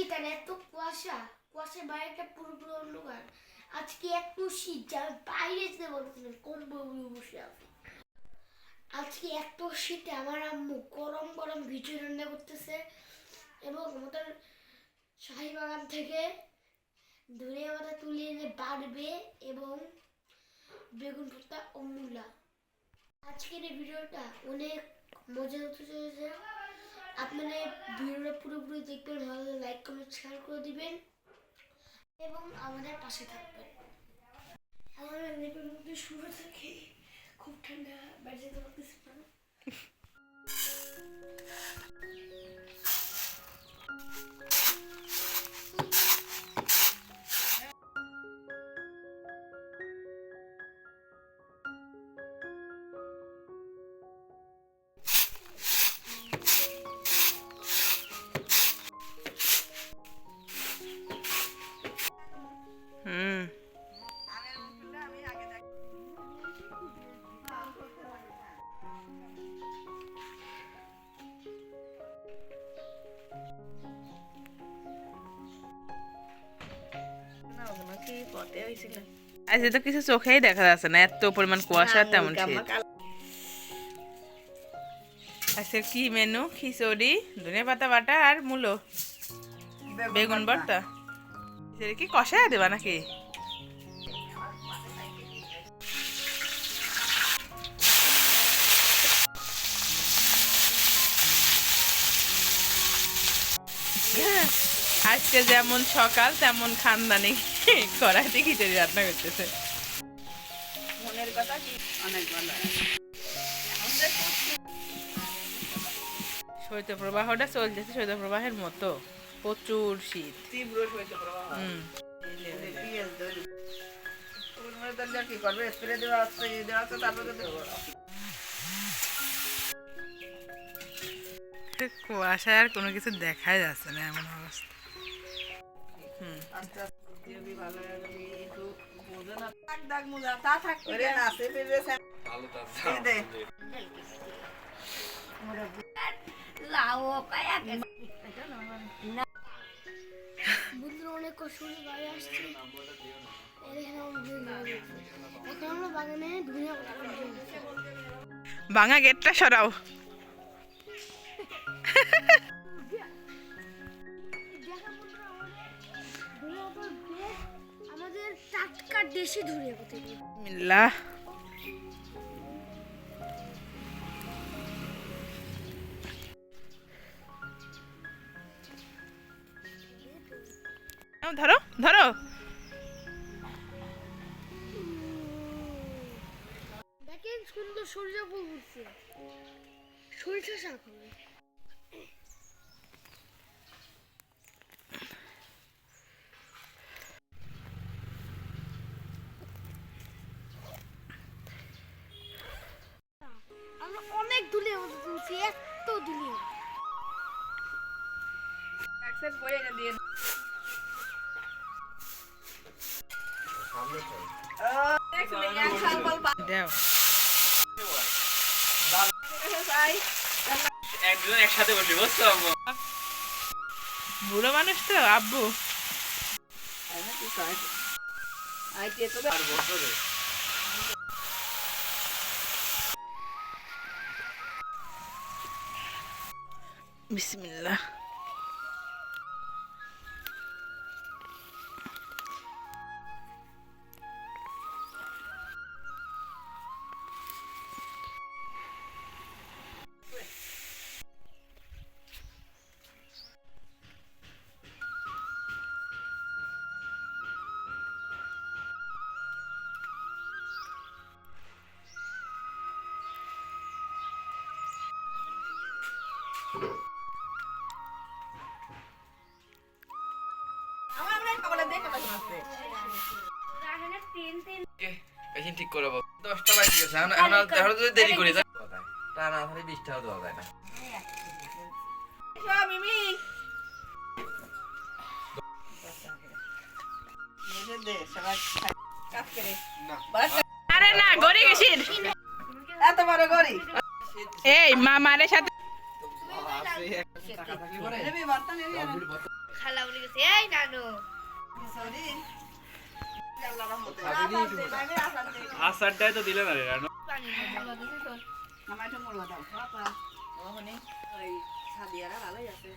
শীত আর এত কুয়াশা, কুয়াশার বাইরেটা পুরোপুরি অন্ধকার। আজকে এত শীত যে আমি বাইরে যেতে বলতেছিলাম, কম্বল বসে আছি। আজকে এত শীতে আমার আম্মু গরম গরম খিচুড়ি রান্না করতেছে এবং আমাদের শাহী বাগান থেকে ধনিয়া পাতা তুলে এনে বাড়বে এবং বেগুন ভর্তা ও মূলা। আজকের এই ভিডিওটা অনেক মজা হতে চলেছে। আপনারা ভিডিওটা পুরোপুরি দেখবেন, ভালো লাইক কমেন্ট শেয়ার করে দিবেন এবং আমাদের পাশে থাকবেন। আমার লেপের মধ্যে শুরু থেকে খুব ঠান্ডা, বাইরে যেতে পারতেছি না। আজ তো কিছু চোখেই দেখা যাচ্ছে না, এত পরিমাণ কুয়াশা, তেমন শীত। আজকে কি মেনু? খিচুড়ি, ধনিয়া পাতা বাটা আর মূলো, বেগুন ভর্তা। কি কষায় দেবা নাকি? আজকে যেমন সকাল তেমন খানদানি কড়াইতে খিচুড়ি রান্না করতেছে। মনের কথা কি অনেক ভালো। শৈত্যপ্রবাহটা চলতেছে, শৈত্যপ্রবাহের মতো প্রচুর শীত, তীব্র শৈত্যপ্রবাহ। কি করবে? স্প্রে দেওয়া আছে, দেওয়া আছে, তারপরে কুয়াশায় আর কোনো কিছু দেখাই যাচ্ছে না, এমন অবস্থা। আস্তে আস্তে ভালো একটু বোঝে না, দাগ দাগ মোজা তা থাকতে না সে পেরেছে ভালো তা দে লাও কায়া কে না বন্ধুরা অনেক কষ্ট করে বাইরে আসছি। এখন আমরা বাগানে ধনিয়া পাতা করছি। ভাঙা গেটটা সরাও। আমাদের টাটকা দেশি ধনিয়া পাতা বিসমিল্লাহ। ধরো ধরো। দেখেন সুন্দর সরিষা ফুল ফুটছে, সরিষা শাক হবে। আমরা অনেক দুলিয়া মতো তুলছি, এত দুলিয়া। অ্যাক্সেস করে দিয়ে একজন একসাথে বসে বুঝছো? বুড়ো মানুষ তো আব্বু। বিসমিল্লাহ। মেশিন ঠিক করে 10টা বাজে গেছে, এখন যদি দেরি করি তা না তাহলে 20টাও দেওয়া যায় না। মিমি দে সবাই কাজ করে না। আরে না, গড়ি গেছিস এত বড় গড়ি। এই মামার সাথে আছে টাকা থাকলে পরে নেবি বর্তা নেবি খালা বলে গেছে এই নানু খিচুড়ি আল্লাহর রহমতে আচারটাই তো দিলে না রে রানু পানি আমার একটু মুড়ো দাও বাবা ওখানে ওই সাদিয়ারা ভালোই আছে